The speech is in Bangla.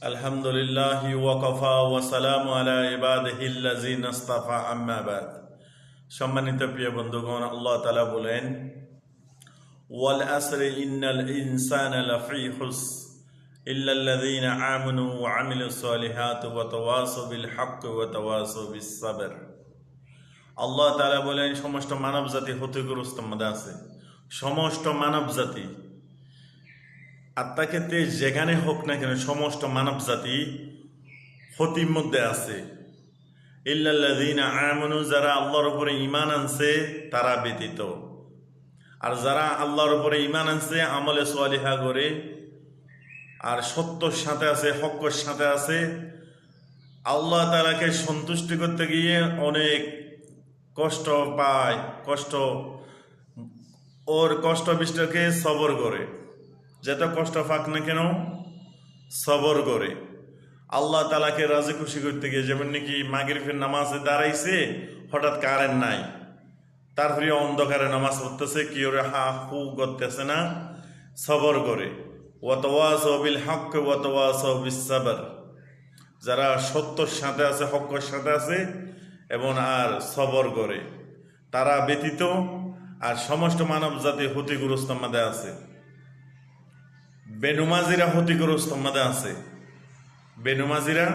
আলহামদুলিল্লাহি ওয়া কাফা ওয়া সালামু আলা ইবাদিহিল্লাযিনা ইসতাফা আম্মা বাদ। সম্মানিত প্রিয় বন্ধুগণ, আল্লাহ তাআলা বলেন, ওয়াল আসরি ইন্নাল ইনসানা লাফি খুসর ইল্লাল্লাযিনা আমানু ওয়া আমিলুস সলিহাতি ওয়া তাওয়াসাউ বিল হাক্কি ওয়া তাওয়াসাউ বিস সাবর। আল্লাহ তাআলা বলেন, সমস্ত মানব জাতি ক্ষতিগ্রস্তের মধ্যে আছে। সমস্ত মানব জাতি, আত্মাক্ষেত্রে যেখানে হোক না কেন, সমস্ত মানব জাতি ক্ষতির মধ্যে আছে। ইল্লাল্লাযিনা আমানু, যারা আল্লাহর উপরে ঈমান আনছে তারা ব্যতীত। আর যারা আল্লাহর উপরে ঈমান আনছে, আমলে সালিহা করে, আর সত্যর সাথে আছে, হকের সাথে আছে, আল্লাহ তাআলাকে সন্তুষ্টি করতে গিয়ে অনেক কষ্ট পায়, ওর কষ্ট বিষ্টকে সবর করে, যত কষ্ট পাক না কেন সবর করে আল্লাহ তাআলাকে রাজি খুশি করতে গিয়ে। যেমন নাকি মাগরিবের নামাজে দাঁড়াইছে, হঠাৎ কারেন্ট নাই, তারপরে অন্ধকারে নামাজ পড়তেছে, কি ওরে হা হু করতেছে না, সবর করে। ওয়া তাওয়াসাউ বিল হাক্কি ওয়া তাওয়াসাউ বিস সাবর, যারা সত্যর সাথে আছে, হকের সাথে আছে এবং আর সবর করে, তারা ব্যতীত আর সমস্ত মানব জাতি ক্ষতিগ্রস্ত মধ্যে আছে। বেনুমাজিরা ক্ষতিগ্রস্ত মধ্যে আছে। বেনুমাজিরা